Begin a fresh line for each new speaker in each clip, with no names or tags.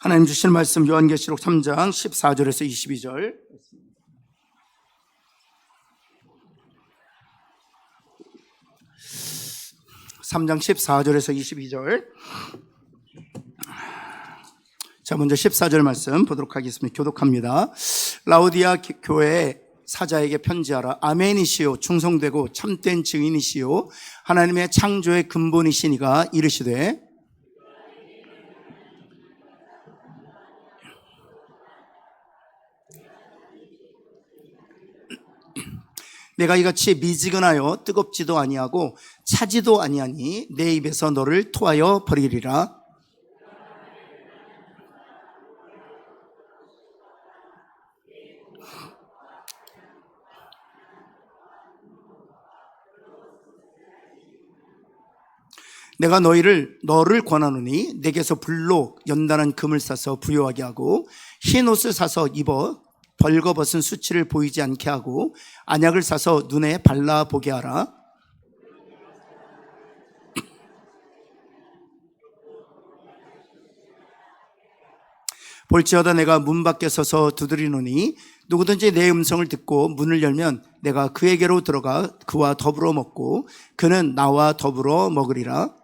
하나님 주신 말씀 요한계시록 3장 14절에서 22절. 3장 14절에서 22절. 자, 먼저 14절 말씀 보도록 하겠습니다. 교독합니다. 라오디아 교회의 사자에게 편지하라. 아멘이시요 충성되고 참된 증인이시요 하나님의 창조의 근본이시니가 이르시되 내가 이같이 미지근하여 뜨겁지도 아니하고 차지도 아니하니 내 입에서 너를 토하여 버리리라. 내가 너를 권하노니 내게서 불로 연단한 금을 싸서 부요하게 하고 흰 옷을 사서 입어 벌거벗은 수치를 보이지 않게 하고 안약을 사서 눈에 발라보게 하라. 볼지어다 내가 문 밖에 서서 두드리노니 누구든지 내 음성을 듣고 문을 열면 내가 그에게로 들어가 그와 더불어 먹고 그는 나와 더불어 먹으리라.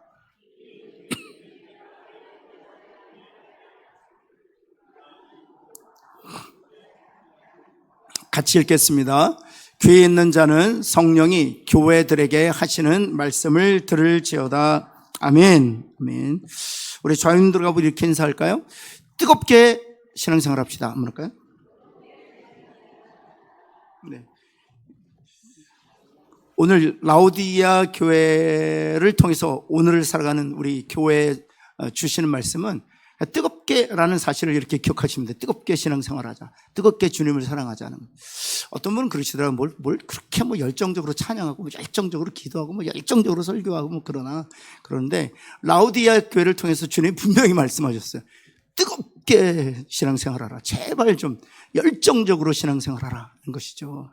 같이 읽겠습니다. 귀에 있는 자는 성령이 교회들에게 하시는 말씀을 들을지어다. 아멘. 아멘. 우리 좌윤 들어가고 이렇게 인사할까요? 뜨겁게 신앙생활 합시다. 한번 할까요? 네. 오늘 라오디아 교회를 통해서 오늘을 살아가는 우리 교회에 주시는 말씀은 뜨겁게라는 사실을 이렇게 기억하시면 돼요. 뜨겁게 신앙생활하자. 뜨겁게 주님을 사랑하자는. 어떤 분은 그러시더라고요. 뭘 그렇게 열정적으로 찬양하고 열정적으로 기도하고 열정적으로 설교하고 그러는데 라오디아 교회를 통해서 주님 분명히 말씀하셨어요. 뜨겁게 신앙생활하라. 제발 좀 열정적으로 신앙생활하라. 는 것이죠.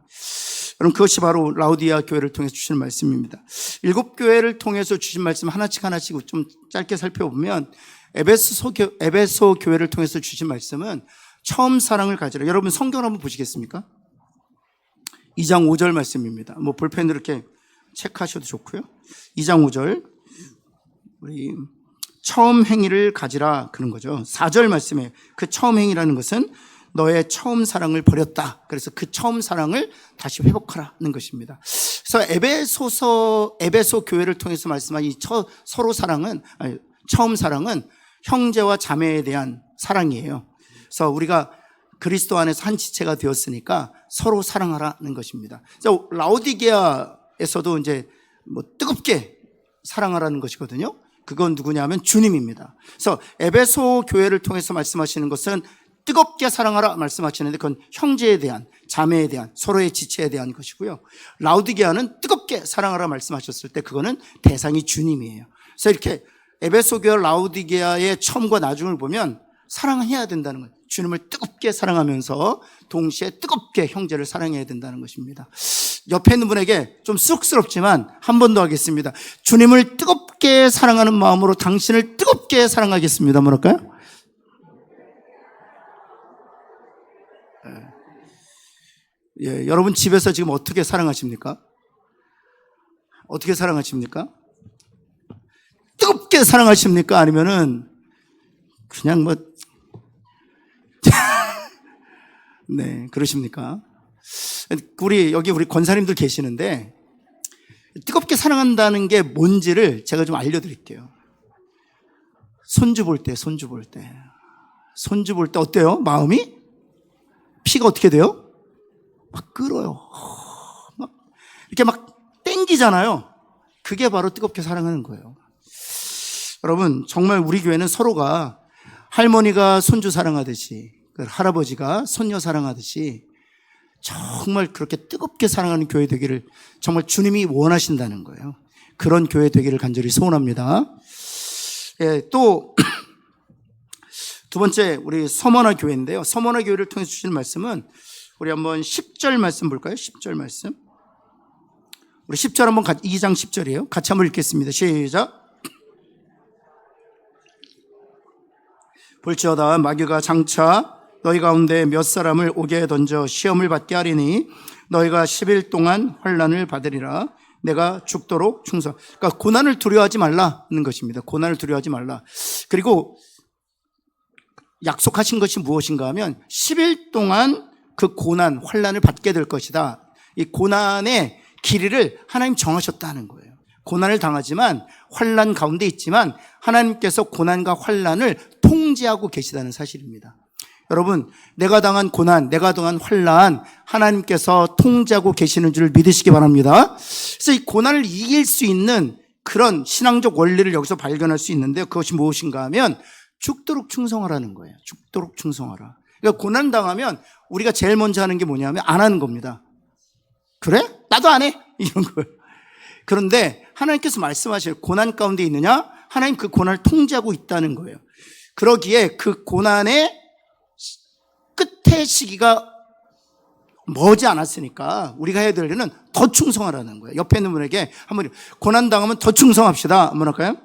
여러분, 그것이 바로 라오디아 교회를 통해서 주시는 말씀입니다. 7교회를 통해서 주신 말씀 하나씩 좀 짧게 살펴보면 에베소 교회를 통해서 주신 말씀은 처음 사랑을 가지라. 여러분 성경을 한번 보시겠습니까? 2장 5절 말씀입니다. 볼펜으로 이렇게 체크하셔도 좋고요. 2장 5절. 우리 처음 행위를 가지라 그런 거죠. 4절 말씀에 그 처음 행위라는 것은 너의 처음 사랑을 버렸다. 그래서 그 처음 사랑을 다시 회복하라는 것입니다. 그래서 에베소 교회를 통해서 말씀한 이 처음 사랑은 형제와 자매에 대한 사랑이에요. 그래서 우리가 그리스도 안에서 한 지체가 되었으니까 서로 사랑하라는 것입니다. 그래서 라오디게아에서도 이제 뜨겁게 사랑하라는 것이거든요. 그건 누구냐면 주님입니다. 그래서 에베소 교회를 통해서 말씀하시는 것은 뜨겁게 사랑하라 말씀하시는데 그건 형제에 대한, 자매에 대한, 서로의 지체에 대한 것이고요. 라오디게아는 뜨겁게 사랑하라 말씀하셨을 때 그거는 대상이 주님이에요. 그래서 이렇게 에베소 교회 라오디게아의 처음과 나중을 보면 사랑해야 된다는 거예요. 주님을 뜨겁게 사랑하면서 동시에 뜨겁게 형제를 사랑해야 된다는 것입니다. 옆에 있는 분에게 좀 쑥스럽지만 한 번 더 하겠습니다. 주님을 뜨겁게 사랑하는 마음으로 당신을 뜨겁게 사랑하겠습니다. 뭐랄까요? 예, 여러분 집에서 지금 어떻게 사랑하십니까? 어떻게 사랑하십니까? 뜨겁게 사랑하십니까? 아니면은 그냥 네, 그러십니까? 여기 우리 권사님들 계시는데 뜨겁게 사랑한다는 게 뭔지를 제가 좀 알려드릴게요. 손주 볼 때 어때요? 마음이? 피가 어떻게 돼요? 막 끓어요. 이렇게 땡기잖아요. 그게 바로 뜨겁게 사랑하는 거예요. 여러분, 정말 우리 교회는 서로가 할머니가 손주 사랑하듯이, 할아버지가 손녀 사랑하듯이 정말 그렇게 뜨겁게 사랑하는 교회 되기를 정말 주님이 원하신다는 거예요. 그런 교회 되기를 간절히 소원합니다. 예, 또 두 번째 우리 서머나 교회인데요. 서머나 교회를 통해서 주시는 말씀은 우리 한번 10절 말씀 볼까요? 10절 말씀. 우리 10절 한번 2장 10절이에요. 같이 한번 읽겠습니다. 시작. 볼지어다 마귀가 장차 너희 가운데 몇 사람을 옥에 던져 시험을 받게 하리니 너희가 10일 동안 환난을 받으리라. 내가 죽도록 충성. 그러니까 고난을 두려워하지 말라는 것입니다. 고난을 두려워하지 말라. 그리고 약속하신 것이 무엇인가 하면 10일 동안 그 고난, 환난을 받게 될 것이다. 이 고난의 길이를 하나님 정하셨다는 거예요. 고난을 당하지만 환난 가운데 있지만 하나님께서 고난과 환난을 통제하고 계시다는 사실입니다. 여러분, 내가 당한 고난, 내가 당한 환난 하나님께서 통제하고 계시는 줄 믿으시기 바랍니다. 그래서 이 고난을 이길 수 있는 그런 신앙적 원리를 여기서 발견할 수 있는데 그것이 무엇인가 하면 죽도록 충성하라는 거예요. 죽도록 충성하라. 그러니까 고난 당하면 우리가 제일 먼저 하는 게 뭐냐면 안 하는 겁니다. 그래? 나도 안 해. 이런 거예요. 그런데 하나님께서 말씀하실 고난 가운데 있느냐? 하나님 그 고난을 통제하고 있다는 거예요. 그러기에 그 고난의 끝의 시기가 머지 않았으니까 우리가 해야 될 일은 더 충성하라는 거예요. 옆에 있는 분에게 한번 고난 당하면 더 충성합시다. 한번 할까요?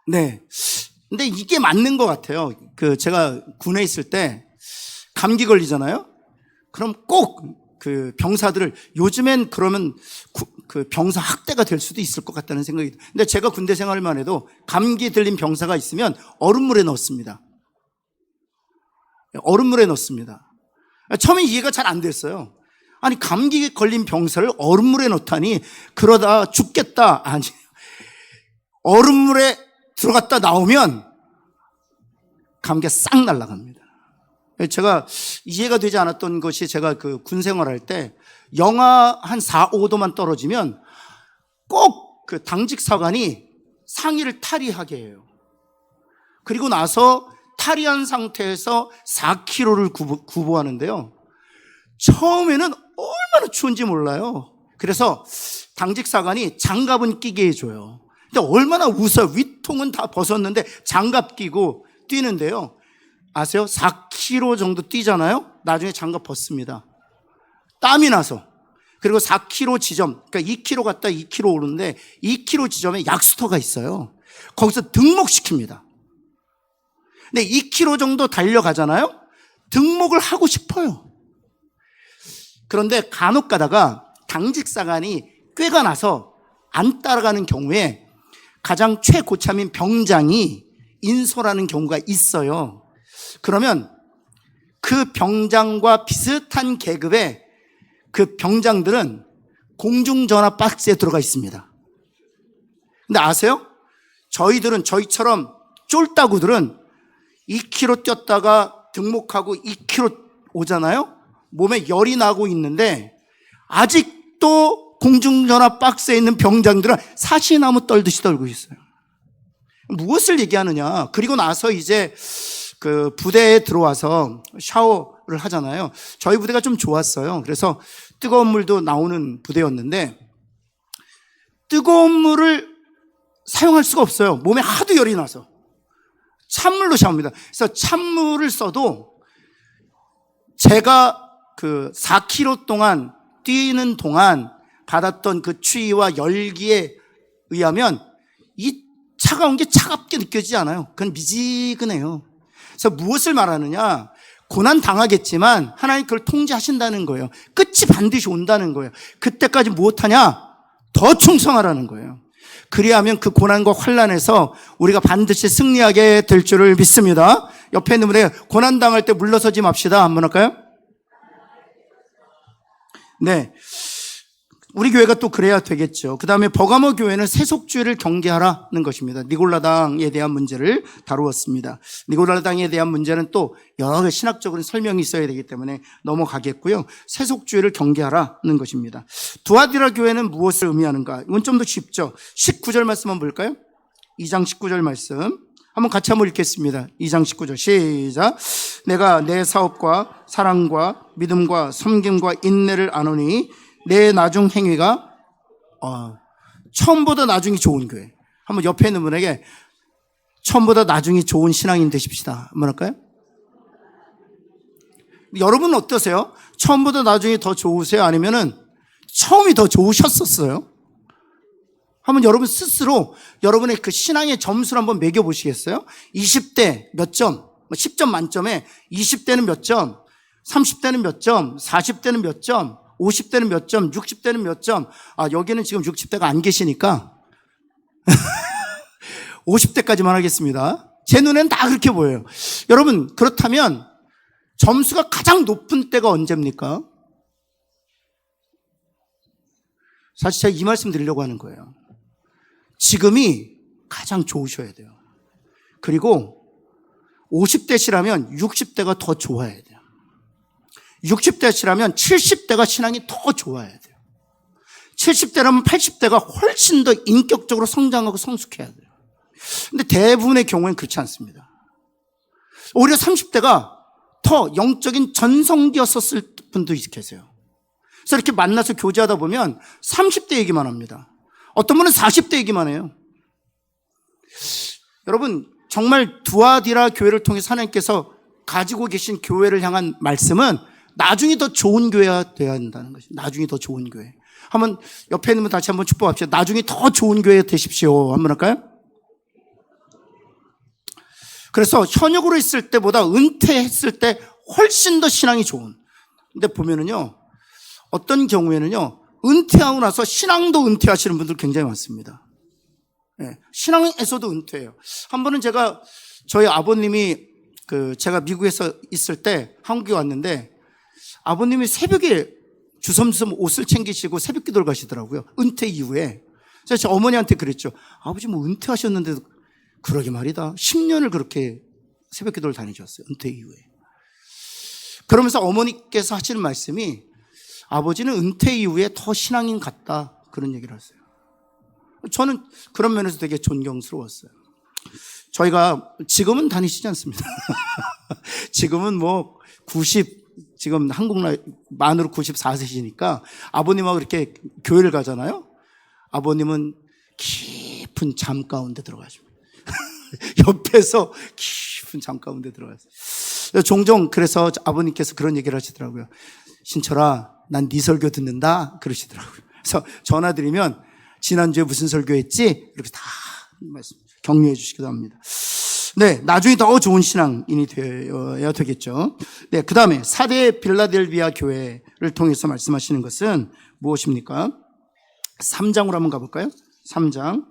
네. 근데 이게 맞는 것 같아요. 제가 군에 있을 때 감기 걸리잖아요. 그럼 꼭 병사들을 요즘엔 그러면 병사 학대가 될 수도 있을 것 같다는 생각이 들어요. 근데 제가 군대 생활만 해도 감기 들린 병사가 있으면 얼음물에 넣습니다. 얼음물에 넣습니다. 처음에 이해가 잘 안 됐어요. 아니 감기에 걸린 병사를 얼음물에 넣다니 그러다 죽겠다. 아니 얼음물에 들어갔다 나오면 감기가 싹 날아갑니다. 제가 이해가 되지 않았던 것이 제가 군 생활할 때 영하 한 4, 5도만 떨어지면 꼭 당직 사관이 상의를 탈의하게 해요. 그리고 나서 탈의한 상태에서 4km를 구보하는데요. 처음에는 얼마나 추운지 몰라요. 그래서 당직 사관이 장갑은 끼게 해줘요. 근데 얼마나 웃어요. 위통은 다 벗었는데 장갑 끼고 뛰는데요. 아세요? 4km 정도 뛰잖아요. 나중에 장갑 벗습니다. 땀이 나서. 그리고 4km 지점, 그러니까 2km 갔다 2km 오는데 2km 지점에 약수터가 있어요. 거기서 등목시킵니다. 근데 2km 정도 달려가잖아요. 등목을 하고 싶어요. 그런데 간혹 가다가 당직사관이 꾀가 나서 안 따라가는 경우에 가장 최고참인 병장이 인솔하는 경우가 있어요. 그러면 그 병장과 비슷한 계급의 그 병장들은 공중전화 박스에 들어가 있습니다. 근데 아세요? 저희처럼 쫄따구들은 2km 뛰었다가 등목하고 2km 오잖아요? 몸에 열이 나고 있는데 아직도 공중전화 박스에 있는 병장들은 사시나무 떨듯이 떨고 있어요. 무엇을 얘기하느냐? 그리고 나서 이제 부대에 들어와서 샤워를 하잖아요. 저희 부대가 좀 좋았어요. 그래서 뜨거운 물도 나오는 부대였는데 뜨거운 물을 사용할 수가 없어요. 몸에 하도 열이 나서. 찬물로 샤워합니다. 그래서 찬물을 써도 제가 4km 동안 뛰는 동안 받았던 그 추위와 열기에 의하면 이 차가운 게 차갑게 느껴지지 않아요. 그건 미지근해요. 그래서 무엇을 말하느냐? 고난 당하겠지만 하나님 그걸 통제하신다는 거예요. 끝이 반드시 온다는 거예요. 그때까지 무엇하냐? 더 충성하라는 거예요. 그리하면 그 고난과 환난에서 우리가 반드시 승리하게 될 줄을 믿습니다. 옆에 있는 분에게 고난 당할 때 물러서지 맙시다. 한번 할까요? 네. 우리 교회가 또 그래야 되겠죠. 그 다음에 버가모 교회는 세속주의를 경계하라는 것입니다. 니골라당에 대한 문제를 다루었습니다. 니골라당에 대한 문제는 또 여러 신학적인 설명이 있어야 되기 때문에 넘어가겠고요. 세속주의를 경계하라는 것입니다. 두아디라 교회는 무엇을 의미하는가? 이건 좀 더 쉽죠. 19절 말씀 한번 볼까요? 2장 19절 말씀. 한번 같이 한번 읽겠습니다. 2장 19절 시작. 내가 내 사업과 사랑과 믿음과 섬김과 인내를 아노니 내 나중 행위가 처음보다 나중이 좋은 교회. 한번 옆에 있는 분에게 처음보다 나중이 좋은 신앙인 되십시다. 한번 할까요? 여러분은 어떠세요? 처음보다 나중이 더 좋으세요? 아니면은 처음이 더 좋으셨었어요? 한번 여러분 스스로 여러분의 그 신앙의 점수를 한번 매겨보시겠어요? 20대 몇 점? 10점 만점에 20대는 몇 점? 30대는 몇 점? 40대는 몇 점? 50대는 몇 점? 60대는 몇 점? 여기는 지금 60대가 안 계시니까 50대까지만 하겠습니다. 제 눈에는 다 그렇게 보여요. 여러분, 그렇다면 점수가 가장 높은 때가 언제입니까? 사실 제가 이 말씀 드리려고 하는 거예요. 지금이 가장 좋으셔야 돼요. 그리고 50대시라면 60대가 더 좋아야 돼요. 60대시라면 70대가 신앙이 더 좋아야 돼요. 70대라면 80대가 훨씬 더 인격적으로 성장하고 성숙해야 돼요. 근데 대부분의 경우엔 그렇지 않습니다. 오히려 30대가 더 영적인 전성기였었을 분도 계세요. 그래서 이렇게 만나서 교제하다 보면 30대 얘기만 합니다. 어떤 분은 40대 얘기만 해요. 여러분, 정말 두아디라 교회를 통해서 하나님께서 가지고 계신 교회를 향한 말씀은 나중에 더 좋은 교회가 되어야 한다는 것이죠. 나중에 더 좋은 교회. 한번 옆에 있는 분 다시 한번 축복합시다. 나중에 더 좋은 교회 되십시오. 한번 할까요? 그래서 현역으로 있을 때보다 은퇴했을 때 훨씬 더 신앙이 좋은. 근데 보면은요, 어떤 경우에는요, 은퇴하고 나서 신앙도 은퇴하시는 분들 굉장히 많습니다. 네, 신앙에서도 은퇴해요. 한 번은 저희 아버님이 제가 미국에서 있을 때 한국에 왔는데 아버님이 새벽에 주섬주섬 옷을 챙기시고 새벽 기도를 가시더라고요. 은퇴 이후에. 그래서 제 어머니한테 그랬죠. 아버지 뭐 은퇴하셨는데도 그러게 말이다. 10년을 그렇게 새벽 기도를 다니셨어요. 은퇴 이후에. 그러면서 어머니께서 하시는 말씀이 아버지는 은퇴 이후에 더 신앙인 같다. 그런 얘기를 하세요. 저는 그런 면에서 되게 존경스러웠어요. 저희가 지금은 다니시지 않습니다. 지금은 뭐 지금 한국 나이 만으로 94세시니까 아버님하고 이렇게 교회를 가잖아요. 아버님은 깊은 잠 가운데 들어가십니다. 옆에서 깊은 잠 가운데 들어가세요. 종종 그래서 아버님께서 그런 얘기를 하시더라고요. 신철아, 난 네 설교 듣는다 그러시더라고요. 그래서 전화 드리면 지난주에 무슨 설교했지? 이렇게 다 말씀 격려해 주시기도 합니다. 네, 나중에 더 좋은 신앙인이 되어야 되겠죠. 네, 그 다음에 4대 빌라델비아 교회를 통해서 말씀하시는 것은 무엇입니까? 3장으로 한번 가볼까요? 3장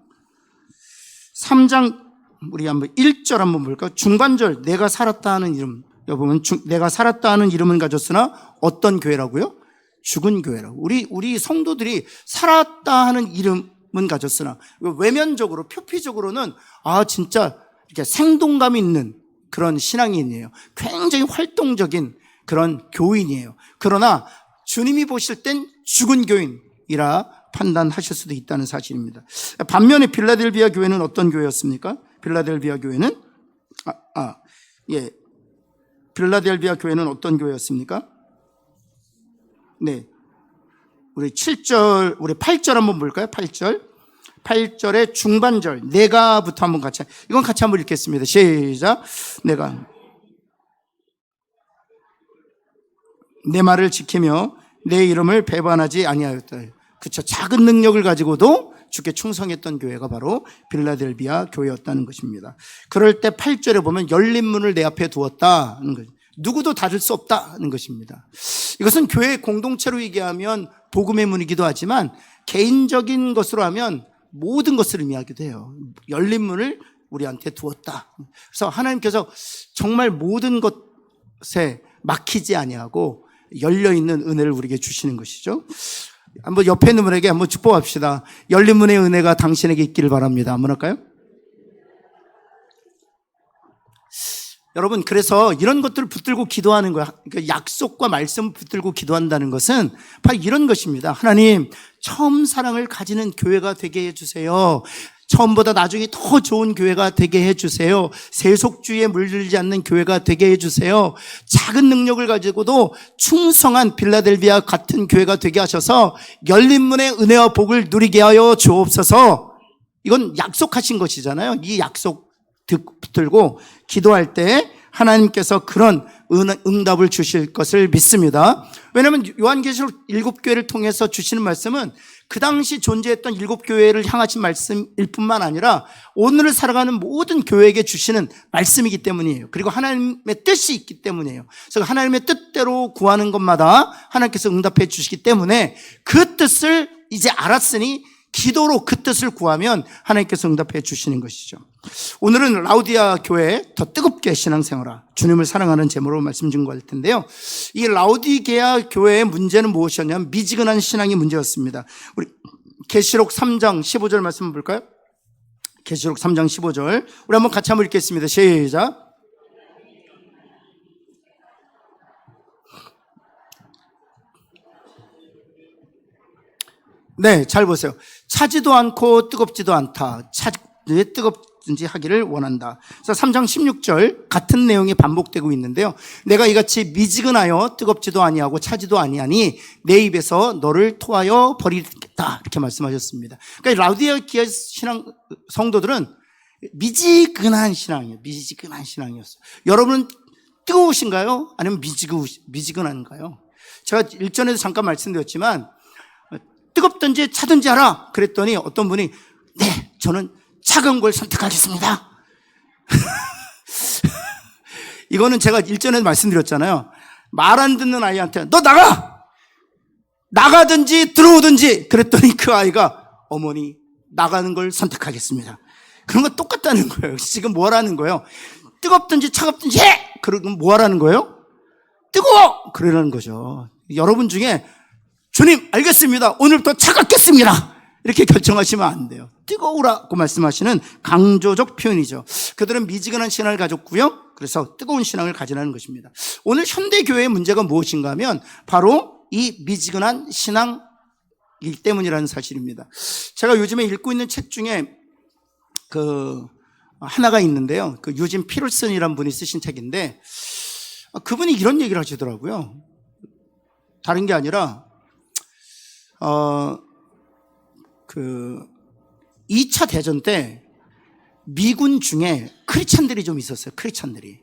우리 한번 1절 한번 볼까요? 중반절 내가 살았다 하는 이름. 여기 보면 내가 살았다 하는 이름은 가졌으나 어떤 교회라고요? 죽은 교회라고. 우리 성도들이 살았다 하는 이름은 가졌으나 외면적으로 표피적으로는 진짜 이렇게 생동감 있는 그런 신앙인이에요. 굉장히 활동적인 그런 교인이에요. 그러나 주님이 보실 땐 죽은 교인이라 판단하실 수도 있다는 사실입니다. 반면에 빌라델비아 교회는 어떤 교회였습니까? 빌라델비아 교회는 빌라델비아 교회는 어떤 교회였습니까? 네. 우리 8절 한번 볼까요? 8절의 중반절, 내가부터 한번 이건 같이 한번 읽겠습니다. 시작. 내가. 내 말을 지키며 내 이름을 배반하지 아니하였다. 그쵸. 작은 능력을 가지고도 주께 충성했던 교회가 바로 빌라델비아 교회였다는 것입니다. 그럴 때 8절에 보면 열린 문을 내 앞에 두었다는 거죠. 누구도 닫을 수 없다는 것입니다. 이것은 교회 공동체로 얘기하면 복음의 문이기도 하지만 개인적인 것으로 하면 모든 것을 의미하기도 해요. 열린 문을 우리한테 두었다. 그래서 하나님께서 정말 모든 것에 막히지 아니하고 열려있는 은혜를 우리에게 주시는 것이죠. 한번 옆에 있는 분에게 한번 축복합시다. 열린 문의 은혜가 당신에게 있기를 바랍니다. 한번 할까요? 여러분, 그래서 이런 것들을 붙들고 기도하는 거야. 그러니까 약속과 말씀을 붙들고 기도한다는 것은 바로 이런 것입니다. 하나님, 처음 사랑을 가지는 교회가 되게 해주세요. 처음보다 나중에 더 좋은 교회가 되게 해주세요. 세속주의에 물들지 않는 교회가 되게 해주세요. 작은 능력을 가지고도 충성한 빌라델비아 같은 교회가 되게 하셔서 열린 문의 은혜와 복을 누리게 하여 주옵소서. 이건 약속하신 것이잖아요. 이 약속 붙들고 기도할 때 하나님께서 그런 응답을 주실 것을 믿습니다. 왜냐하면 요한계시록 7교회를 통해서 주시는 말씀은 그 당시 존재했던 7교회를 향하신 말씀일 뿐만 아니라 오늘을 살아가는 모든 교회에게 주시는 말씀이기 때문이에요. 그리고 하나님의 뜻이 있기 때문이에요. 그래서 하나님의 뜻대로 구하는 것마다 하나님께서 응답해 주시기 때문에 그 뜻을 이제 알았으니 기도로 그 뜻을 구하면 하나님께서 응답해 주시는 것이죠. 오늘은 라우디아 교회 더 뜨겁게 신앙생활하, 주님을 사랑하는 제목으로 말씀 증거할 텐데요. 이 라우디게아 교회의 문제는 무엇이었냐면 미지근한 신앙이 문제였습니다. 우리 계시록 3장 15절 말씀 볼까요? 계시록 3장 15절 우리 한번 같이 한번 읽겠습니다. 시작. 네, 잘 보세요. 차지도 않고 뜨겁지도 않다. 왜 뜨겁든지 하기를 원한다. 그래서 3장 16절 같은 내용이 반복되고 있는데요. 내가 이같이 미지근하여 뜨겁지도 아니하고 차지도 아니하니 내 입에서 너를 토하여 버리겠다. 이렇게 말씀하셨습니다. 그러니까 라우디게아 신앙 성도들은 미지근한 신앙이에요. 미지근한 신앙이었어요. 여러분은 뜨거우신가요? 아니면 미지근한가요? 제가 일전에도 잠깐 말씀드렸지만 뜨겁든지 차든지 하라 그랬더니 어떤 분이 네, 저는 차가운 걸 선택하겠습니다. 이거는 제가 일전에 말씀드렸잖아요. 말 안 듣는 아이한테 너 나가든지 들어오든지 그랬더니 그 아이가 어머니 나가는 걸 선택하겠습니다. 그런 거 똑같다는 거예요. 지금 뭐라는 거예요? 뜨겁든지 차갑든지 해! 그러면 뭐하라는 거예요? 뜨거워! 그러라는 거죠. 여러분 중에 주님 알겠습니다. 오늘부터 차갑겠습니다. 이렇게 결정하시면 안 돼요. 뜨거우라고 말씀하시는 강조적 표현이죠. 그들은 미지근한 신앙을 가졌고요. 그래서 뜨거운 신앙을 가지라는 것입니다. 오늘 현대교회의 문제가 무엇인가 하면 바로 이 미지근한 신앙이기 때문이라는 사실입니다. 제가 요즘에 읽고 있는 책 중에 하나가 있는데요. 유진 피럴슨이라는 분이 쓰신 책인데 그분이 이런 얘기를 하시더라고요. 다른 게 아니라 2차 대전 때 미군 중에 크리스찬들이 좀 있었어요. 크리스찬들이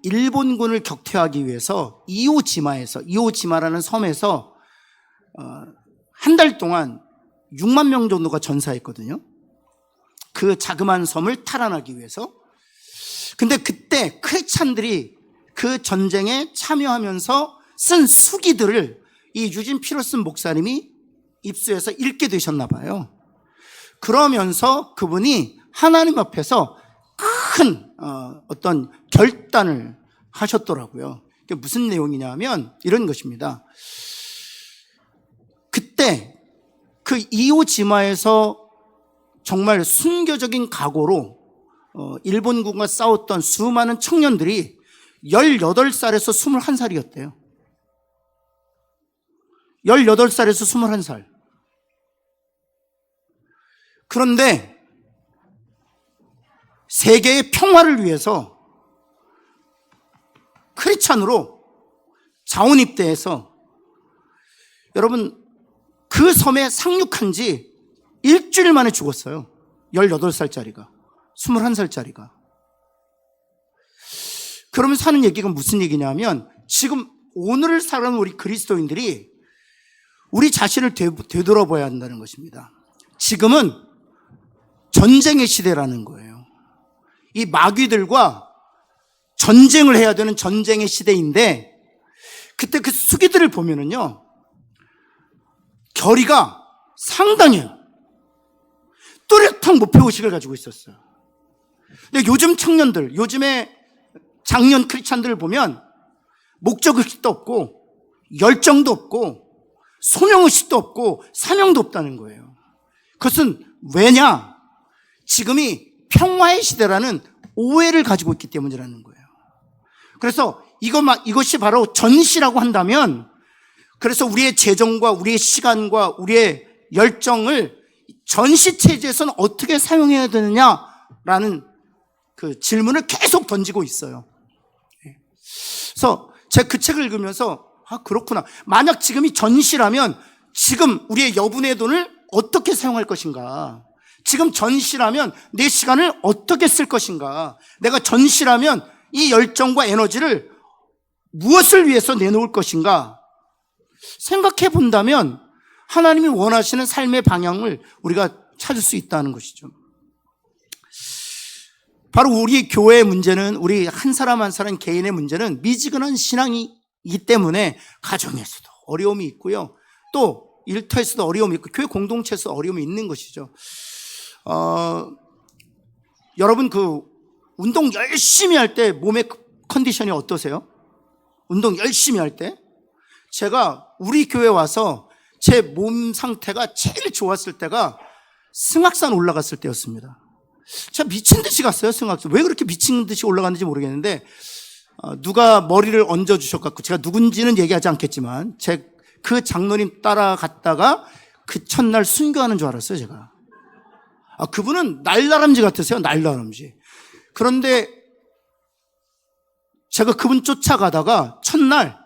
일본군을 격퇴하기 위해서 이오지마라는 섬에서 한 달 동안 6만 명 정도가 전사했거든요. 그 자그마한 섬을 탈환하기 위해서. 근데 그때 크리스찬들이 그 전쟁에 참여하면서 쓴 수기들을 이 유진 피럴슨 목사님이 입수해서 읽게 되셨나 봐요. 그러면서 그분이 하나님 앞에서 큰 어떤 결단을 하셨더라고요. 그게 무슨 내용이냐면 이런 것입니다. 그때 그 이오지마에서 정말 순교적인 각오로 일본군과 싸웠던 수많은 청년들이 18살에서 21살이었대요. 18살에서 21살. 그런데 세계의 평화를 위해서 크리스찬으로 자원 입대해서 여러분 그 섬에 상륙한 지 일주일 만에 죽었어요. 18살짜리가 21살짜리가. 그러면서 하는 얘기가 무슨 얘기냐면 지금 오늘을 살아가는 우리 그리스도인들이 우리 자신을 되돌아봐야 한다는 것입니다. 지금은 전쟁의 시대라는 거예요. 이 마귀들과 전쟁을 해야 되는 전쟁의 시대인데 그때 그 수기들을 보면은요 결의가 상당해요. 뚜렷한 목표의식을 가지고 있었어요. 근데 요즘 청년들, 요즘의 장년 크리스찬들을 보면 목적의식도 없고 열정도 없고 소명의식도 없고 사명도 없다는 거예요. 그것은 왜냐? 지금이 평화의 시대라는 오해를 가지고 있기 때문이라는 거예요. 그래서 이것이 바로 전시라고 한다면 그래서 우리의 재정과 우리의 시간과 우리의 열정을 전시체제에서는 어떻게 사용해야 되느냐라는 그 질문을 계속 던지고 있어요. 그래서 제가 그 책을 읽으면서 그렇구나. 만약 지금이 전시라면 지금 우리의 여분의 돈을 어떻게 사용할 것인가? 지금 전시라면 내 시간을 어떻게 쓸 것인가? 내가 전시라면 이 열정과 에너지를 무엇을 위해서 내놓을 것인가? 생각해 본다면 하나님이 원하시는 삶의 방향을 우리가 찾을 수 있다는 것이죠. 바로 우리 교회의 문제는, 우리 한 사람 한 사람 개인의 문제는 미지근한 신앙이기 때문에 가정에서도 어려움이 있고요. 또 일터에서도 어려움이 있고 교회 공동체에서도 어려움이 있는 것이죠. 여러분 운동 열심히 할 때 몸의 컨디션이 어떠세요? 운동 열심히 할 때? 제가 우리 교회 와서 제 몸 상태가 제일 좋았을 때가 승악산 올라갔을 때였습니다. 제가 미친 듯이 갔어요, 승악산. 왜 그렇게 미친 듯이 올라갔는지 모르겠는데, 누가 머리를 얹어주셔갖고, 제가 누군지는 얘기하지 않겠지만, 그 장로님 따라갔다가 그 첫날 순교하는 줄 알았어요, 제가. 그분은 날다람쥐 같으세요, 날다람쥐. 그런데 제가 그분 쫓아가다가 첫날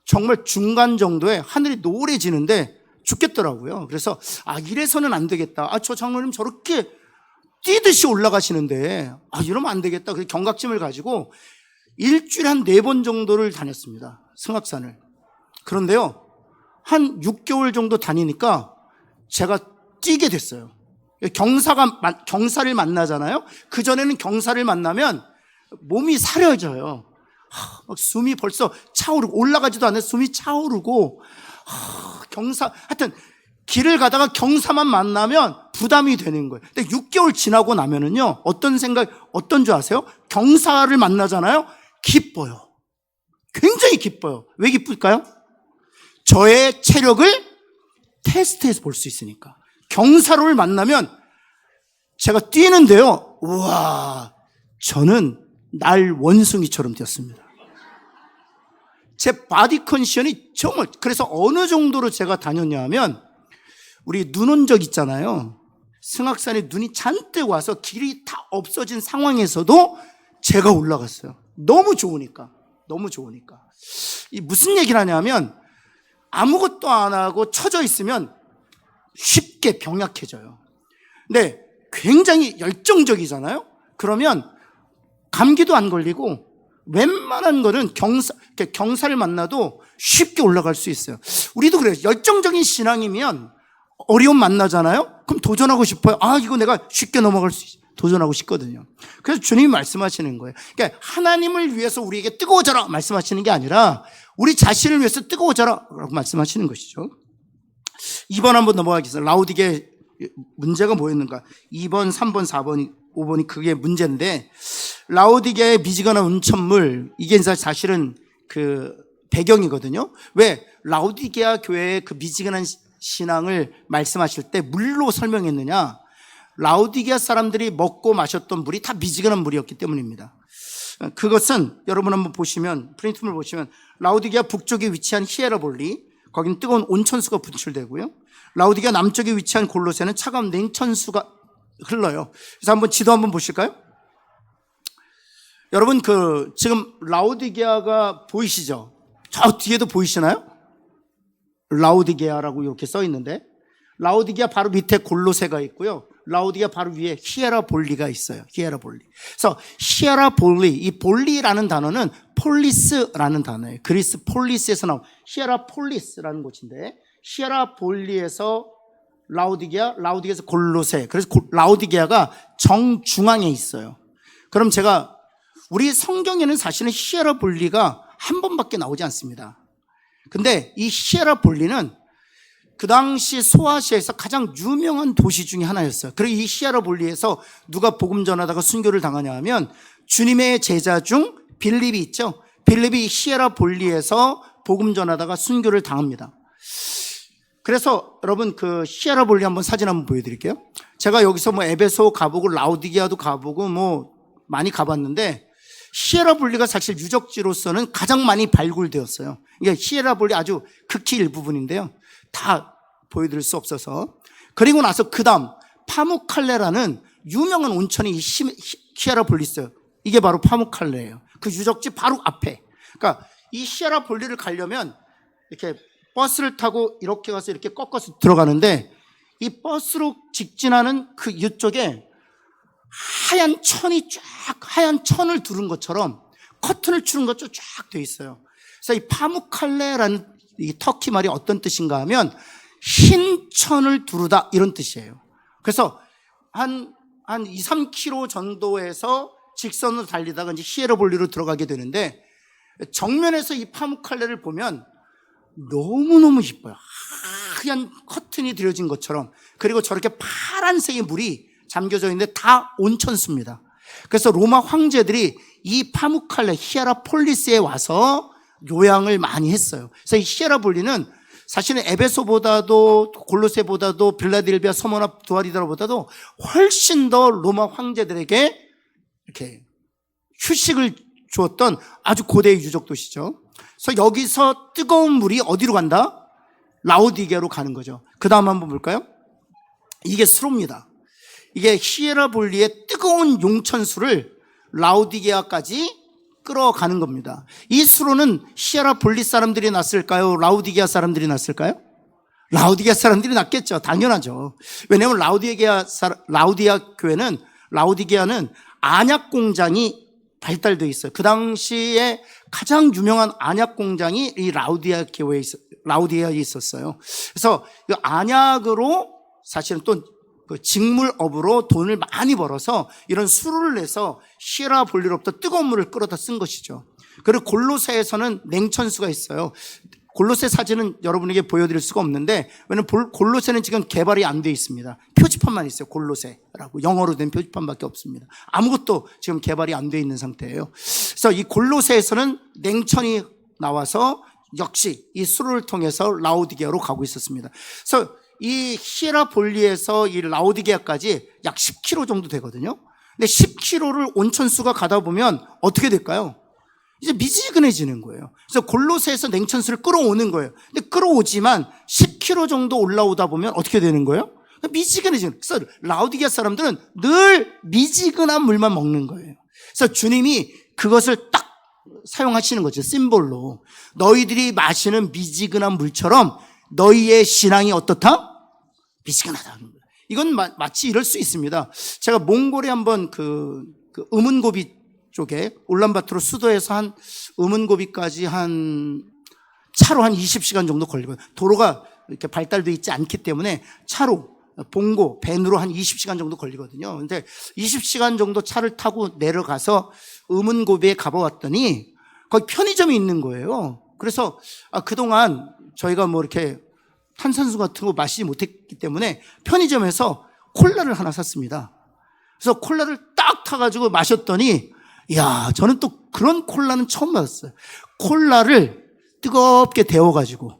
정말 중간 정도에 하늘이 노래지는데 죽겠더라고요. 그래서 이래서는 안 되겠다. 저 장로님 저렇게 뛰듯이 올라가시는데 이러면 안 되겠다. 그래서 경각심을 가지고 일주일에 한 4번 정도를 다녔습니다, 승악산을. 그런데요, 한 6개월 정도 다니니까 제가 뛰게 됐어요. 경사를 만나잖아요. 그전에는 경사를 만나면 몸이 사려져요. 숨이 벌써 차오르고, 올라가지도 않아서 숨이 차오르고, 하여튼 길을 가다가 경사만 만나면 부담이 되는 거예요. 근데 6개월 지나고 나면은요, 어떤 줄 아세요? 경사를 만나잖아요. 기뻐요. 굉장히 기뻐요. 왜 기쁠까요? 저의 체력을 테스트해서 볼 수 있으니까. 경사로를 만나면 제가 뛰는데요, 우와, 저는 날 원숭이처럼 뛰었습니다. 제 바디 컨디션이 정말, 그래서 어느 정도로 제가 다녔냐 하면, 우리 눈 온 적 있잖아요. 승악산에 눈이 잔뜩 와서 길이 다 없어진 상황에서도 제가 올라갔어요. 너무 좋으니까. 이 무슨 얘기를 하냐면, 아무것도 안 하고 처져 있으면 쉽게 병약해져요. 근데 굉장히 열정적이잖아요. 그러면 감기도 안 걸리고 웬만한 거는 경사를 만나도 쉽게 올라갈 수 있어요. 우리도 그래요. 열정적인 신앙이면 어려움 만나잖아요. 그럼 도전하고 싶어요. 이거 내가 쉽게 넘어갈 수 있어요. 도전하고 싶거든요. 그래서 주님이 말씀하시는 거예요. 그러니까 하나님을 위해서 우리에게 뜨거워져라 말씀하시는 게 아니라 우리 자신을 위해서 뜨거워져라 라고 말씀하시는 것이죠. 2번 한번 넘어가겠습니다. 라우디게 문제가 뭐였는가? 2번, 3번, 4번, 5번이 그게 문제인데, 라우디게의 미지근한 운천물, 이게 사실은 그 배경이거든요. 왜 라우디게아 교회의 그 미지근한 신앙을 말씀하실 때 물로 설명했느냐? 라우디게아 사람들이 먹고 마셨던 물이 다 미지근한 물이었기 때문입니다. 그것은 여러분 한번 보시면, 프린트물 보시면 라우디게아 북쪽에 위치한 히에라볼리, 거기는 뜨거운 온천수가 분출되고요. 라우디게아 남쪽에 위치한 골로새는 차가운 냉천수가 흘러요. 그래서 한번 지도 한번 보실까요? 여러분 지금 라우디게아가 보이시죠? 저 뒤에도 보이시나요? 라우디게아라고 이렇게 써 있는데, 라우디게아 바로 밑에 골로새가 있고요. 라우디게아 바로 위에 히에라볼리가 있어요. 히에라볼리. 그래서 히에라볼리, 이 볼리라는 단어는 폴리스라는 단어예요. 그리스 폴리스에서 나온 히에라폴리스라는 곳인데, 히에라볼리에서 라우디게아에서 골로새. 그래서 라우디게아가 정중앙에 있어요. 그럼 우리 성경에는 사실은 히에라볼리가 한 번밖에 나오지 않습니다. 근데 이 히에라볼리는 그 당시 소아시아에서 가장 유명한 도시 중에 하나였어요. 그리고 이 히에라볼리에서 누가 복음 전하다가 순교를 당하냐 하면 주님의 제자 중 빌립이 있죠. 빌립이 히에라볼리에서 복음 전하다가 순교를 당합니다. 그래서 여러분 히에라볼리 한번 사진 한번 보여드릴게요. 제가 여기서 에베소 가보고 라우디게아도 가보고 많이 가봤는데, 히에라볼리가 사실 유적지로서는 가장 많이 발굴되었어요. 이게 히에라볼리 아주 극히 일부분인데요. 다 보여드릴 수 없어서. 그리고 나서 그 다음 파무칼레라는 유명한 온천이 히에라볼리 있어요. 이게 바로 파무칼레예요. 그 유적지 바로 앞에. 그러니까 이 히에라볼리를 가려면 이렇게 버스를 타고 이렇게 가서 이렇게 꺾어서 들어가는데, 이 버스로 직진하는 그 이쪽에 하얀 천을 두른 것처럼 커튼을 추는 것처럼 쫙 돼 있어요. 그래서 이 파무칼레라는 이 터키 말이 어떤 뜻인가 하면, 흰 천을 두르다 이런 뜻이에요. 그래서 한 2, 3km 정도에서 직선으로 달리다가 이제 히에라볼리로 들어가게 되는데, 정면에서 이 파묵칼레를 보면 너무너무 이뻐요. 하얀 커튼이 들여진 것처럼. 그리고 저렇게 파란색의 물이 잠겨져 있는데 다 온천수입니다. 그래서 로마 황제들이 이 파묵칼레 히에라폴리스에 와서 요양을 많이 했어요. 그래서 이 히에라볼리는 사실은 에베소보다도 골로새보다도 빌라델비아, 서머나, 두아리다라보다도 훨씬 더 로마 황제들에게 이렇게 휴식을 주었던 아주 고대의 유적 도시죠. 그래서 여기서 뜨거운 물이 어디로 간다? 라오디게아로 가는 거죠. 그 다음 한번 볼까요? 이게 수로입니다. 이게 히에라볼리의 뜨거운 용천수를 라오디게아까지 끌어가는 겁니다. 이 수로는 히에라볼리 사람들이 났을까요? 라오디게아 사람들이 났을까요? 라오디게아 사람들이 났겠죠. 당연하죠. 왜냐하면 라오디게아는 안약 공장이 발달되어 있어요. 그 당시에 가장 유명한 안약 공장이 이 라오디게아에 있었어요. 그래서 이 안약으로 사실은 또 그 직물업으로 돈을 많이 벌어서 이런 수로를 내서 히에라볼리로부터 뜨거운 물을 끌어다 쓴 것이죠. 그리고 골로새에서는 냉천수가 있어요. 골로새 사진은 여러분에게 보여드릴 수가 없는데, 왜냐하면 골로새는 지금 개발이 안 돼 있습니다. 표지판만 있어요. 골로새라고 영어로 된 표지판밖에 없습니다. 아무것도 지금 개발이 안 돼 있는 상태예요. 그래서 이 골로새에서는 냉천이 나와서 역시 이 수로를 통해서 라오디게아로 가고 있었습니다. 그래서 이 히에라볼리에서 이 라오디게아까지 약 10km 정도 되거든요. 근데 10km를 온천수가 가다 보면 어떻게 될까요? 이제 미지근해지는 거예요. 그래서 골로새에서 냉천수를 끌어오는 거예요. 근데 끌어오지만 10km 정도 올라오다 보면 어떻게 되는 거예요? 미지근해지는. 그래서 라오디게아 사람들은 늘 미지근한 물만 먹는 거예요. 그래서 주님이 그것을 딱 사용하시는 거죠. 심볼로. 너희들이 마시는 미지근한 물처럼 너희의 신앙이 어떻다? 미지근하다. 이건 마치 이럴 수 있습니다. 제가 몽골에 한번 그 우문고비 쪽에 울란바토르 수도에서 한 우문고비까지 차로 한 20시간 정도 걸리고요. 도로가 이렇게 발달되어 있지 않기 때문에 차로, 봉고, 밴으로 한 20시간 정도 걸리거든요. 근데 20시간 정도 차를 타고 내려가서 우문고비에 가보았더니 거기 편의점이 있는 거예요. 그래서 그동안 저희가 뭐 이렇게 탄산수 같은 거 마시지 못했기 때문에 편의점에서 콜라를 하나 샀습니다. 그래서 콜라를 딱 타가지고 마셨더니, 이야, 저는 또 그런 콜라는 처음 받았어요. 콜라를 뜨겁게 데워가지고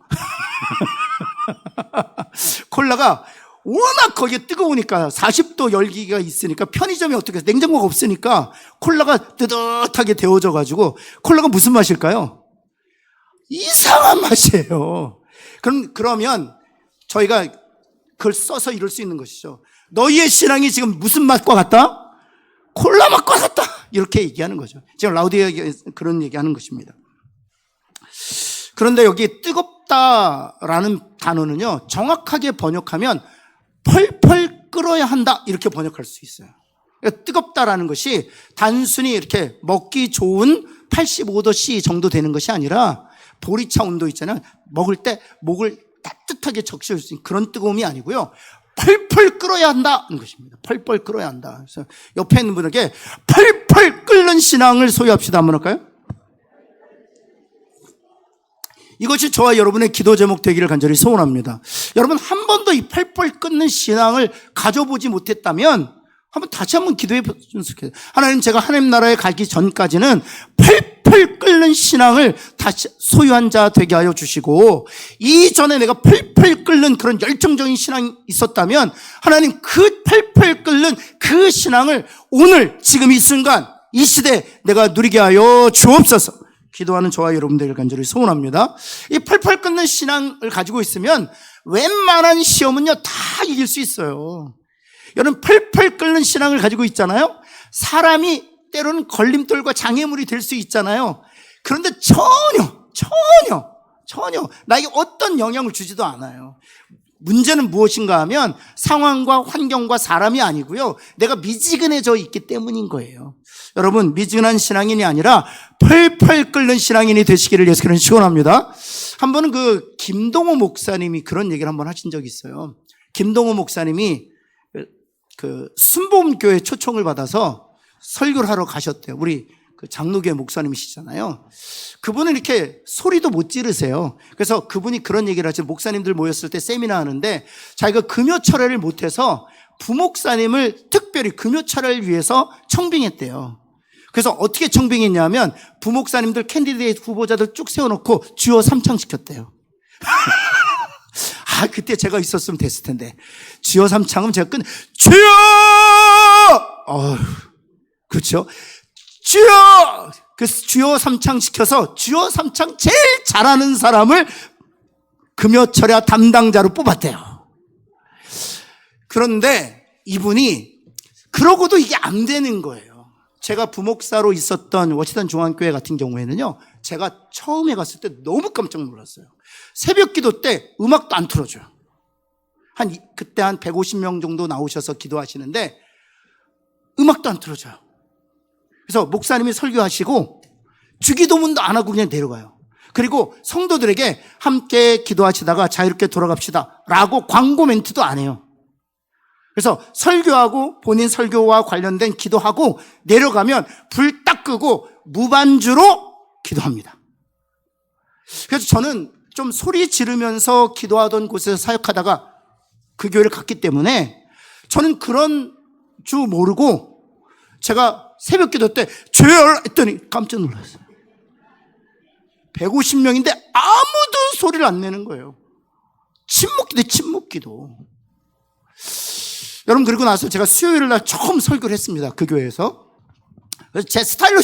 콜라가 워낙 거기에 뜨거우니까 40도 열기가 있으니까 편의점이 어떻게 해서 냉장고가 없으니까 콜라가 뜨뜻하게 데워져가지고, 콜라가 무슨 맛일까요? 이상한 맛이에요. 그러면 저희가 그걸 써서 이룰 수 있는 것이죠. 너희의 신앙이 지금 무슨 맛과 같다? 콜라 맛과 같다. 이렇게 얘기하는 거죠. 지금 라오디게아 그런 얘기하는 것입니다. 그런데 여기 뜨겁다라는 단어는요, 정확하게 번역하면 펄펄 끓어야 한다 이렇게 번역할 수 있어요. 그러니까 뜨겁다라는 것이 단순히 이렇게 먹기 좋은 85도 C 정도 되는 것이 아니라 보리차 온도 있잖아요. 먹을 때 목을 따뜻하게 적셔줄 수 있는 그런 뜨거움이 아니고요, 펄펄 끓어야 한다는 것입니다. 펄펄 끓어야 한다. 그래서 옆에 있는 분에게 펄펄 끓는 신앙을 소유합시다. 한번 할까요? 이것이 저와 여러분의 기도 제목 되기를 간절히 소원합니다. 여러분, 한 번도 이 펄펄 끓는 신앙을 가져보지 못했다면 다시 한번 기도해 보셨으면 좋겠어요. 하나님, 제가 하나님 나라에 가기 전까지는 펄펄 끓는 신앙을 다시 소유한 자 되게 하여 주시고, 이전에 내가 펄펄 끓는 그런 열정적인 신앙이 있었다면 하나님, 그 펄펄 끓는 그 신앙을 오늘 지금 이 순간 이 시대 내가 누리게 하여 주옵소서. 기도하는 저와 여러분들을 간절히 소원합니다. 이 펄펄 끓는 신앙을 가지고 있으면 웬만한 시험은요 다 이길 수 있어요. 여러분, 펄펄 끓는 신앙을 가지고 있잖아요. 사람이 때로는 걸림돌과 장애물이 될 수 있잖아요. 그런데 전혀 나에게 어떤 영향을 주지도 않아요. 문제는 무엇인가 하면 상황과 환경과 사람이 아니고요. 내가 미지근해져 있기 때문인 거예요. 여러분, 미지근한 신앙인이 아니라 펄펄 끓는 신앙인이 되시기를 예수 그리스도는 축원합니다. 한 번은 김동호 목사님이 그런 얘기를 한번 하신 적이 있어요. 김동호 목사님이 순복음교회 초청을 받아서 설교를 하러 가셨대요. 우리 장로교회 목사님이시잖아요. 그분은 이렇게 소리도 못 지르세요. 그래서 그분이 그런 얘기를 하죠. 목사님들 모였을 때 세미나 하는데 자기가 금요 철회를 못해서 부목사님을 특별히 금요 철회를 위해서 청빙했대요. 그래서 어떻게 청빙했냐면 부목사님들 캔디데이트 후보자들 쭉 세워놓고 주여 삼창 시켰대요. 그때 제가 있었으면 됐을 텐데. 주여 삼창은 제가 주여! 그렇죠? 주여! 그래서 주여 삼창 시켜서 주여 삼창 제일 잘하는 사람을 금요철야 담당자로 뽑았대요. 그런데 이분이 그러고도 이게 안 되는 거예요. 제가 부목사로 있었던 워싱턴 중앙교회 같은 경우에는요, 제가 처음에 갔을 때 너무 깜짝 놀랐어요. 새벽 기도 때 음악도 안 틀어줘요. 그때 한 150명 정도 나오셔서 기도하시는데 음악도 안 틀어줘요. 그래서 목사님이 설교하시고 주기도문도 안 하고 그냥 내려가요. 그리고 성도들에게 함께 기도하시다가 자유롭게 돌아갑시다 라고 광고 멘트도 안 해요. 그래서 설교하고 본인 설교와 관련된 기도하고 내려가면 불 딱 끄고 무반주로 기도합니다. 그래서 저는 좀 소리 지르면서 기도하던 곳에서 사역하다가 그 교회를 갔기 때문에 저는 그런 줄 모르고 제가 새벽 기도 때 주여 했더니 깜짝 놀랐어요. 150명인데 아무도 소리를 안 내는 거예요. 침묵기도. 여러분, 그리고 나서 제가 수요일 날 처음 설교를 했습니다. 그 교회에서. 그래서 제 스타일로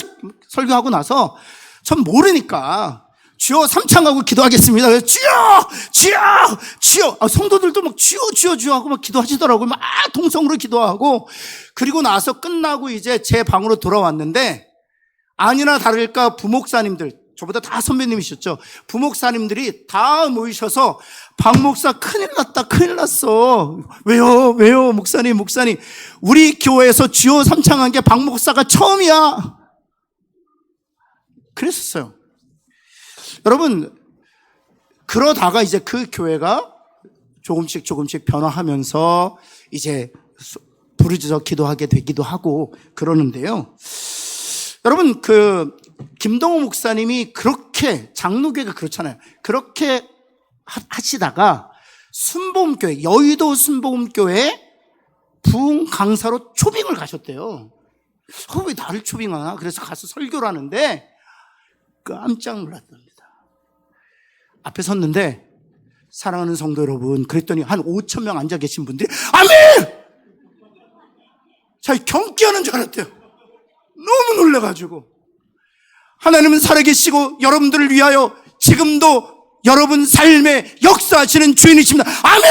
설교하고 나서 전 모르니까 주여 삼창하고 기도하겠습니다. 그래서 주여. 성도들도 막 주여 하고 막 기도하시더라고요. 막 동성으로 기도하고. 그리고 나서 끝나고 이제 제 방으로 돌아왔는데 아니나 다를까 부목사님들, 저보다 다 선배님이셨죠. 부목사님들이 다 모이셔서 박 목사 큰일 났어. 왜요? 목사님. 우리 교회에서 주여 삼창한 게 박 목사가 처음이야. 그랬었어요. 여러분, 그러다가 이제 그 교회가 조금씩 변화하면서 이제 부르짖어 기도하게 되기도 하고 그러는데요. 여러분, 김동호 목사님이 그렇게, 장로교회가 그렇잖아요. 그렇게 하시다가 순복음교회, 여의도 순복음교회 부흥 강사로 초빙을 가셨대요. 왜 나를 초빙하나? 그래서 가서 설교를 하는데 깜짝 놀랐답니다. 앞에 섰는데, 사랑하는 성도 여러분, 그랬더니 한 5,000명 앉아 계신 분들이 아멘! 자기 경기하는 줄 알았대요. 너무 놀라가지고. 하나님은 살아계시고 여러분들을 위하여 지금도 여러분 삶에 역사하시는 주인이십니다. 아멘!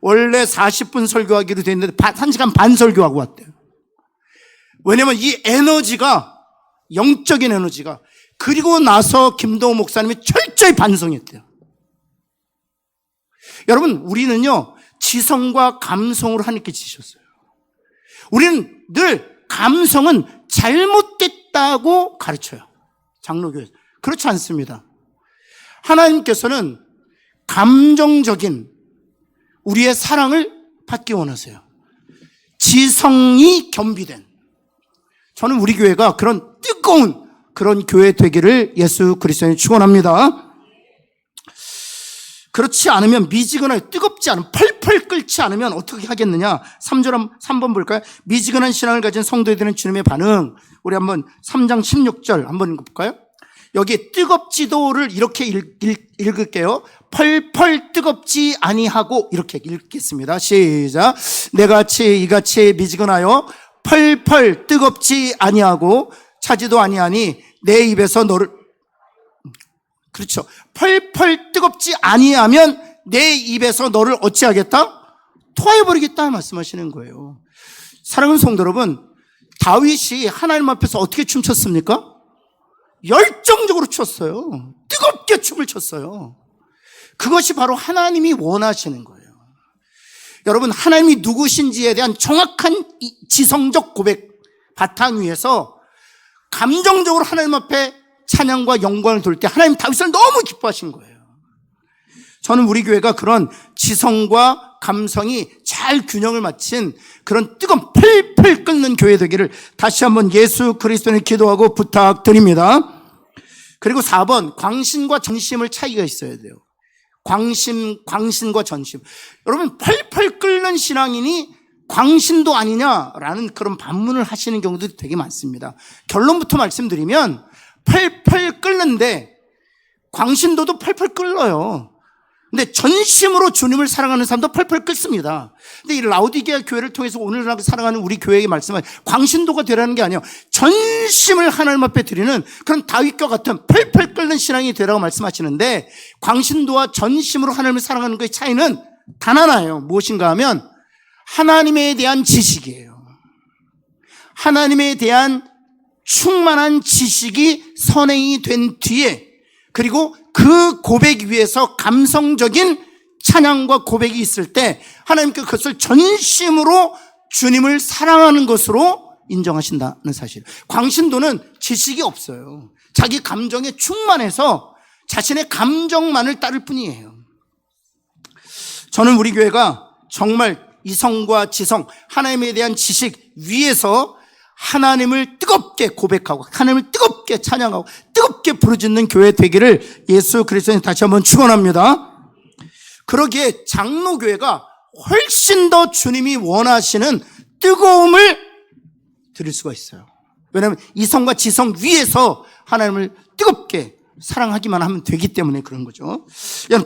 원래 40분 설교하기로 돼 있는데 1시간 반 설교하고 왔대요. 왜냐면 이 에너지가, 영적인 에너지가, 그리고 나서 김동호 목사님이 철저히 반성했대요. 여러분, 우리는요, 지성과 감성으로 하나님께 지셨어요. 우리는 늘 감성은 잘못됐다고 가르쳐요. 장로교회에서. 그렇지 않습니다. 하나님께서는 감정적인 우리의 사랑을 받기 원하세요. 지성이 겸비된. 저는 우리 교회가 그런 뜨거운 그런 교회 되기를 예수 그리스도님 축원합니다. 그렇지 않으면, 미지근하게 뜨겁지 않으면, 펄펄 끓지 않으면 어떻게 하겠느냐? 3번 볼까요? 미지근한 신앙을 가진 성도에 대한 주님의 반응. 우리 한번 3장 16절 한번 읽어볼까요? 여기 뜨겁지도를 이렇게 읽을게요. 펄펄 뜨겁지 아니하고, 이렇게 읽겠습니다. 시작. 내같이 이같이 미지근하여 펄펄 뜨겁지 아니하고 차지도 아니하니 내 입에서 너를, 그렇죠. 펄펄 뜨겁지 아니하면 내 입에서 너를 어찌하겠다? 토하여버리겠다 말씀하시는 거예요. 사랑하는 성도 여러분, 다윗이 하나님 앞에서 어떻게 춤췄습니까? 열정적으로 췄어요. 뜨겁게 춤을 췄어요. 그것이 바로 하나님이 원하시는 거예요. 여러분, 하나님이 누구신지에 대한 정확한 지성적 고백 바탕 위에서 감정적으로 하나님 앞에 찬양과 영광을 돌 때 하나님 다윗을 너무 기뻐하신 거예요. 저는 우리 교회가 그런 지성과 감성이 잘 균형을 맞춘 그런 뜨거운 펄펄 끓는 교회 되기를 다시 한번 예수 그리스도に기도하고 부탁드립니다. 그리고 4번, 광신과 전심을 차이가 있어야 돼요. 광신과 전심. 여러분, 펄펄 끓는 신앙인이 광신도 아니냐라는 그런 반문을 하시는 경우도 되게 많습니다. 결론부터 말씀드리면 펄펄 끓는데 광신도도 펄펄 끓어요. 근데 전심으로 주님을 사랑하는 사람도 펄펄 끓습니다. 근데 이 라오디게아 교회를 통해서 오늘 사랑하는 우리 교회에게 말씀은 광신도가 되라는 게 아니에요. 전심을 하나님 앞에 드리는 그런 다윗과 같은 펄펄 끓는 신앙이 되라고 말씀하시는데, 광신도와 전심으로 하나님을 사랑하는 것의 차이는 단 하나예요. 무엇인가 하면 하나님에 대한 지식이에요. 하나님에 대한 충만한 지식이 선행이 된 뒤에, 그리고 그 고백 위에서 감성적인 찬양과 고백이 있을 때 하나님께 그것을 전심으로 주님을 사랑하는 것으로 인정하신다는 사실. 광신도는 지식이 없어요. 자기 감정에 충만해서 자신의 감정만을 따를 뿐이에요. 저는 우리 교회가 정말 이성과 지성, 하나님에 대한 지식 위에서 하나님을 뜨겁게 고백하고 하나님을 뜨겁게 찬양하고 뜨겁게 부르짖는 교회 되기를 예수 그리스도님 다시 한번 축원합니다. 그러기에 장로교회가 훨씬 더 주님이 원하시는 뜨거움을 드릴 수가 있어요. 왜냐하면 이성과 지성 위에서 하나님을 뜨겁게 사랑하기만 하면 되기 때문에 그런 거죠.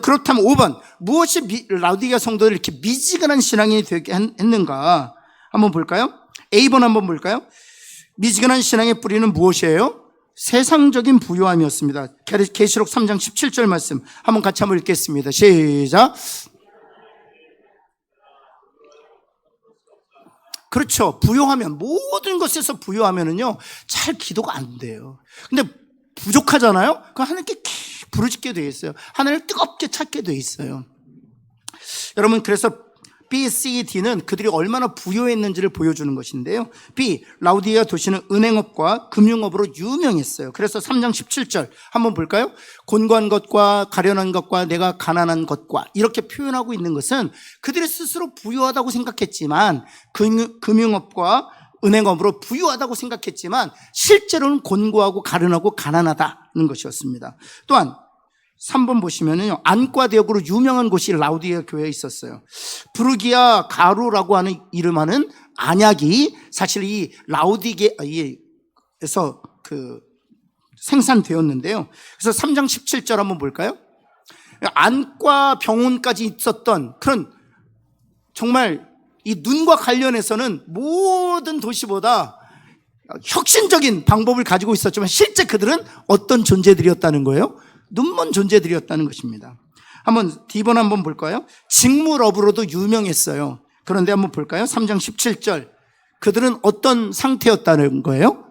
그렇다면 5번, 무엇이 라오디게아 성도들을 이렇게 미지근한 신앙이 되게 했는가 한번 볼까요? A번 한번 볼까요? 미지근한 신앙의 뿌리는 무엇이에요? 세상적인 부요함이었습니다. 계시록 3장 17절 말씀 한번 같이 한번 읽겠습니다. 시작. 그렇죠. 부요하면, 모든 것에서 부요하면은요, 잘 기도가 안 돼요. 근데 부족하잖아요? 그럼 하나님께 부르짖게 돼 있어요. 하나님을 뜨겁게 찾게 돼 있어요. 여러분, 그래서 B, C, D는 그들이 얼마나 부유했는지를 보여주는 것인데요. B, 라오디게아 도시는 은행업과 금융업으로 유명했어요. 그래서 3장 17절 한번 볼까요? 곤고한 것과 가련한 것과 내가 가난한 것과 이렇게 표현하고 있는 것은 그들이 스스로 부유하다고 생각했지만, 금융업과 은행업으로 부유하다고 생각했지만 실제로는 곤고하고 가련하고 가난하다는 것이었습니다. 또한 3번 보시면은요, 안과대역으로 유명한 곳이 라오디게아 교회에 있었어요. 부르기아 가루라고 하는 이름하는 안약이 사실 이 라오디게아에서 생산되었는데요. 그래서 3장 17절 한번 볼까요? 안과 병원까지 있었던 그런, 정말 이 눈과 관련해서는 모든 도시보다 혁신적인 방법을 가지고 있었지만 실제 그들은 어떤 존재들이었다는 거예요? 눈먼 존재들이었다는 것입니다. 한번 D번 한번 볼까요? 직무업으로도 유명했어요. 그런데 한번 볼까요? 3장 17절. 그들은 어떤 상태였다는 거예요?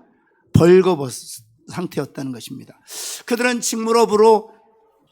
벌거벗은 상태였다는 것입니다. 그들은 직무업으로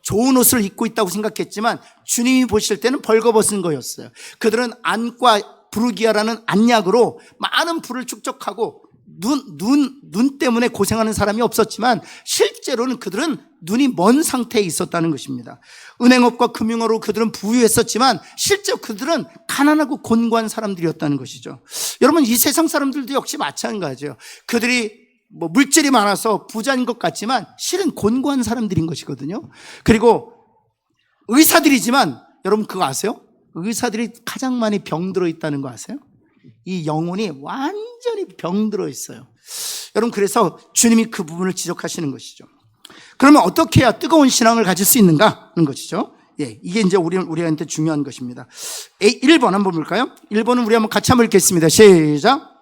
좋은 옷을 입고 있다고 생각했지만 주님이 보실 때는 벌거벗은 거였어요. 그들은 안과 부르기아라는 안약으로 많은 부를 축적하고 눈 때문에 고생하는 사람이 없었지만 실제로는 그들은 눈이 먼 상태에 있었다는 것입니다. 은행업과 금융업으로 그들은 부유했었지만 실제로 그들은 가난하고 곤고한 사람들이었다는 것이죠. 여러분, 이 세상 사람들도 역시 마찬가지예요. 그들이 물질이 많아서 부자인 것 같지만 실은 곤고한 사람들인 것이거든요. 그리고 의사들이지만 여러분 그거 아세요? 의사들이 가장 많이 병들어 있다는 거 아세요? 이 영혼이 완전히 병들어 있어요. 여러분, 그래서 주님이 그 부분을 지적하시는 것이죠. 그러면 어떻게 해야 뜨거운 신앙을 가질 수 있는가 하는 것이죠. 예, 이게 이제 우리한테 중요한 것입니다. 1번 한번 볼까요? 1번은 우리 한번 같이 한번 읽겠습니다. 시작.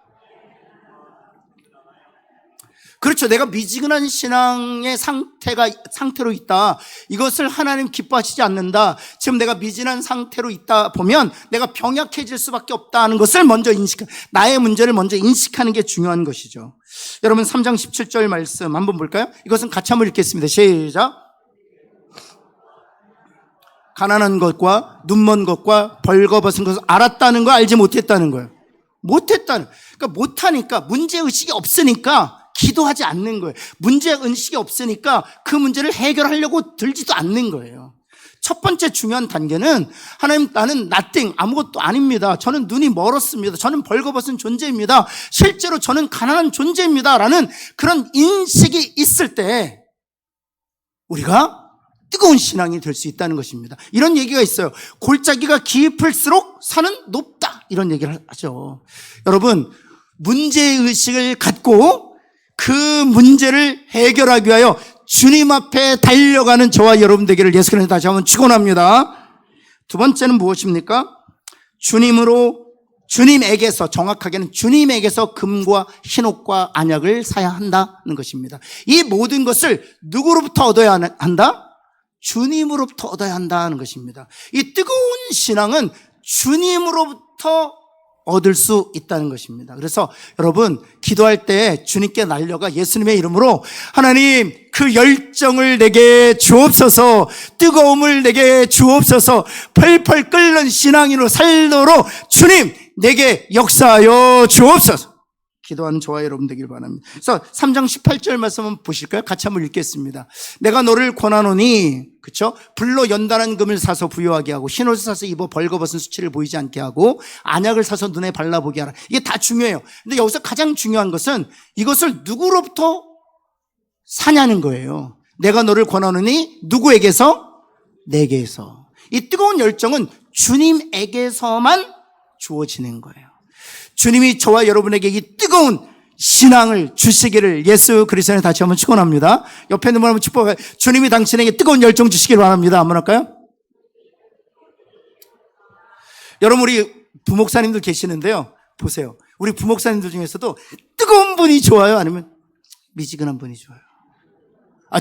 그렇죠. 내가 미지근한 신앙의 상태로 있다. 이것을 하나님 기뻐하시지 않는다. 지금 내가 미지근한 상태로 있다 보면 내가 병약해질 수밖에 없다는 것을 먼저 나의 문제를 먼저 인식하는 게 중요한 것이죠. 여러분, 3장 17절 말씀 한번 볼까요? 이것은 같이 한번 읽겠습니다. 시작. 가난한 것과 눈먼 것과 벌거벗은 것을 알았다는 거, 알지 못했다는 거예요. 그러니까 못하니까, 문제의식이 없으니까 기도하지 않는 거예요. 문제의식이 없으니까 그 문제를 해결하려고 들지도 않는 거예요. 첫 번째 중요한 단계는, 하나님, 나는 nothing, 아무것도 아닙니다. 저는 눈이 멀었습니다. 저는 벌거벗은 존재입니다. 실제로 저는 가난한 존재입니다. 라는 그런 인식이 있을 때 우리가 뜨거운 신앙이 될 수 있다는 것입니다. 이런 얘기가 있어요. 골짜기가 깊을수록 산은 높다, 이런 얘기를 하죠. 여러분, 문제의식을 갖고 그 문제를 해결하기 위하여 주님 앞에 달려가는 저와 여러분 되기를 예수 그리스도로 다시 한번 축원합니다. 두 번째는 무엇입니까? 주님에게서, 정확하게는 주님에게서 금과 흰옷과 안약을 사야 한다는 것입니다. 이 모든 것을 누구로부터 얻어야 한다? 주님으로부터 얻어야 한다는 것입니다. 이 뜨거운 신앙은 주님으로부터 얻을 수 있다는 것입니다. 그래서 여러분, 기도할 때 주님께 날려가 예수님의 이름으로, 하나님, 그 열정을 내게 주옵소서, 뜨거움을 내게 주옵소서, 펄펄 끓는 신앙인으로 살도록 주님 내게 역사하여 주옵소서. 기도하는 저와 여러분 되길 바랍니다. 그래서 3장 18절 말씀 한번 보실까요? 같이 한번 읽겠습니다. 내가 너를 권하노니, 그렇죠? 불로 연단한 금을 사서 부요하게 하고, 흰옷을 사서 입어 벌거벗은 수치를 보이지 않게 하고, 안약을 사서 눈에 발라보게 하라. 이게 다 중요해요. 근데 여기서 가장 중요한 것은 이것을 누구로부터 사냐는 거예요. 내가 너를 권하노니 누구에게서? 내게서. 이 뜨거운 열정은 주님에게서만 주어지는 거예요. 주님이 저와 여러분에게 이 뜨거운 신앙을 주시기를 예수 그리스도에 다시 한번 축원합니다. 옆에 있는 분 한번 축복해요. 주님이 당신에게 뜨거운 열정 주시기를 바랍니다. 한번 할까요? 여러분, 우리 부목사님들 계시는데요, 보세요. 우리 부목사님들 중에서도 뜨거운 분이 좋아요, 아니면 미지근한 분이 좋아요?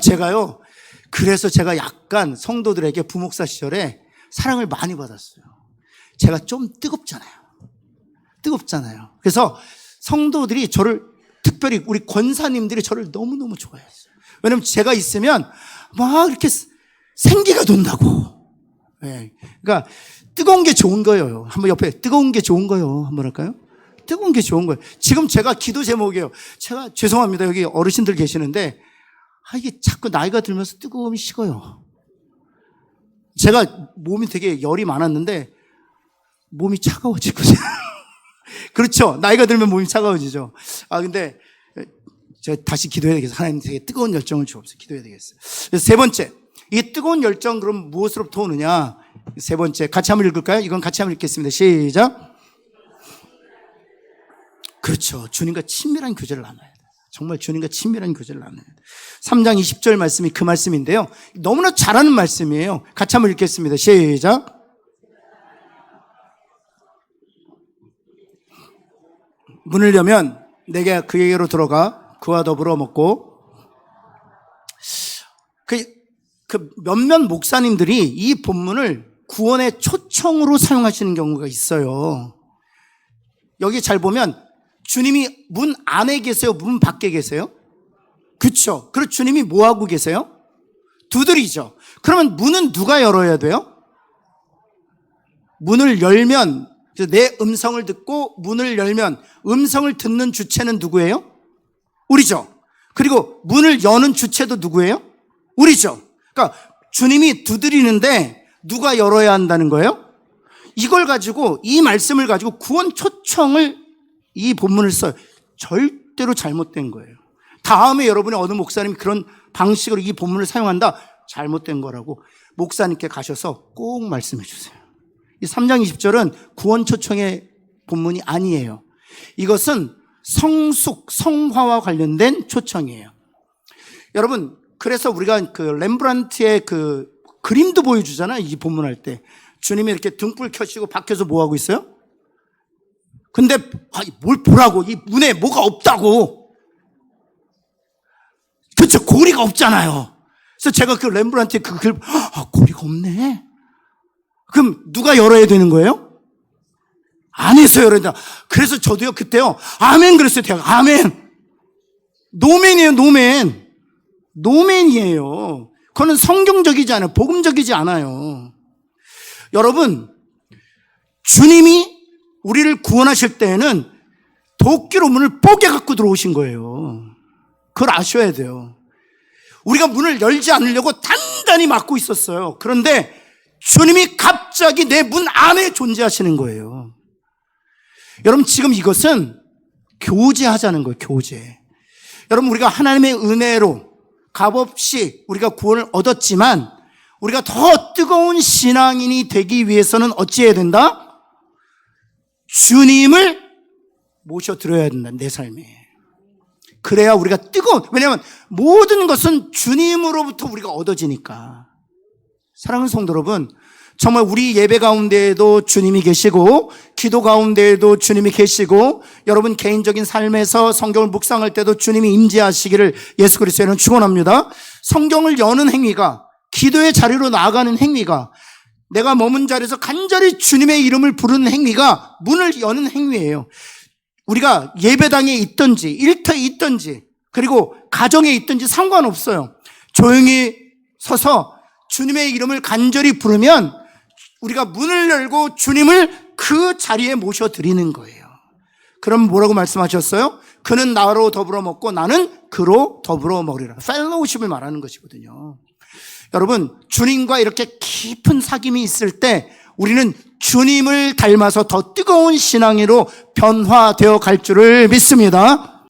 제가요, 그래서 제가 약간 성도들에게 부목사 시절에 사랑을 많이 받았어요. 제가 좀 뜨겁잖아요. 그래서 성도들이 저를, 특별히 우리 권사님들이 저를 너무너무 좋아했어요. 왜냐면 제가 있으면 막 이렇게 생기가 돈다고. 네. 그러니까 뜨거운 게 좋은 거예요. 한번 옆에 뜨거운 게 좋은 거예요. 한번 할까요? 뜨거운 게 좋은 거예요. 지금 제가 기도 제목이에요. 제가 죄송합니다. 여기 어르신들 계시는데, 이게 자꾸 나이가 들면서 뜨거움이 식어요. 제가 몸이 되게 열이 많았는데 몸이 차가워지고 그렇죠. 나이가 들면 몸이 차가워지죠. 근데 제가 다시 기도해야 되겠어요. 하나님 되게 뜨거운 열정을 주옵소서. 기도해야 되겠어요. 그래서 세 번째, 이 뜨거운 열정, 그럼 무엇으로부터 오느냐? 세 번째, 같이 한번 읽을까요? 이건 같이 한번 읽겠습니다. 시작. 그렇죠. 주님과 친밀한 교제를 나눠야 돼요. 정말 주님과 친밀한 교제를 나눠야 돼요. 3장 20절 말씀이 그 말씀인데요, 너무나 잘하는 말씀이에요. 같이 한번 읽겠습니다. 시작. 문을 여면 내가 그에게로 들어가 그와 더불어 먹고. 그 몇몇 목사님들이 이 본문을 구원의 초청으로 사용하시는 경우가 있어요. 여기 잘 보면 주님이 문 안에 계세요? 문 밖에 계세요? 그렇죠. 그리고 주님이 뭐 하고 계세요? 두드리죠. 그러면 문은 누가 열어야 돼요? 문을 열면, 내 음성을 듣고 문을 열면 음성을 듣는 주체는 누구예요? 우리죠. 그리고 문을 여는 주체도 누구예요? 우리죠. 그러니까 주님이 두드리는데 누가 열어야 한다는 거예요? 이걸 가지고, 이 말씀을 가지고 구원 초청을, 이 본문을 써요. 절대로 잘못된 거예요. 다음에 여러분의 어느 목사님이 그런 방식으로 이 본문을 사용한다, 잘못된 거라고 목사님께 가셔서 꼭 말씀해 주세요. 이 3장 20절은 구원 초청의 본문이 아니에요. 이것은 성숙, 성화와 관련된 초청이에요. 여러분, 그래서 우리가 그 렘브란트의 그 그림도 보여주잖아요. 이 본문 할 때 주님이 이렇게 등불 켜시고 밖에서 뭐 하고 있어요? 근데 뭘 보라고, 이 문에 뭐가 없다고. 그렇죠. 고리가 없잖아요. 그래서 제가 그 렘브란트의 그 그림, 고리가 없네. 그럼 누가 열어야 되는 거예요? 안에서 열어야 된다. 그래서 저도요, 그때요, 아멘 그랬어요. 제가 아멘. 노맨이에요. 노맨이에요. 그거는 성경적이지 않아요. 복음적이지 않아요. 여러분, 주님이 우리를 구원하실 때에는 도끼로 문을 뽀개 갖고 들어오신 거예요. 그걸 아셔야 돼요. 우리가 문을 열지 않으려고 단단히 막고 있었어요. 그런데 주님이 갑자기 내 문 안에 존재하시는 거예요. 여러분, 지금 이것은 교제하자는 거예요. 교제. 여러분, 우리가 하나님의 은혜로 값없이 우리가 구원을 얻었지만 우리가 더 뜨거운 신앙인이 되기 위해서는 어찌해야 된다? 주님을 모셔드려야 된다. 내 삶에. 그래야 우리가 왜냐하면 모든 것은 주님으로부터 우리가 얻어지니까. 사랑하는 성도 여러분, 정말 우리 예배 가운데에도 주님이 계시고 기도 가운데에도 주님이 계시고 여러분 개인적인 삶에서 성경을 묵상할 때도 주님이 임재하시기를 예수 그리스도는 축원합니다. 성경을 여는 행위가, 기도의 자리로 나아가는 행위가, 내가 머문 자리에서 간절히 주님의 이름을 부르는 행위가 문을 여는 행위예요. 우리가 예배당에 있든지 일터에 있든지 그리고 가정에 있든지 상관없어요. 조용히 서서 주님의 이름을 간절히 부르면 우리가 문을 열고 주님을 그 자리에 모셔드리는 거예요. 그럼 뭐라고 말씀하셨어요? 그는 나로 더불어 먹고 나는 그로 더불어 먹으리라. 펠로우십을 말하는 것이거든요. 여러분, 주님과 이렇게 깊은 사귐이 있을 때 우리는 주님을 닮아서 더 뜨거운 신앙으로 변화되어 갈 줄을 믿습니다.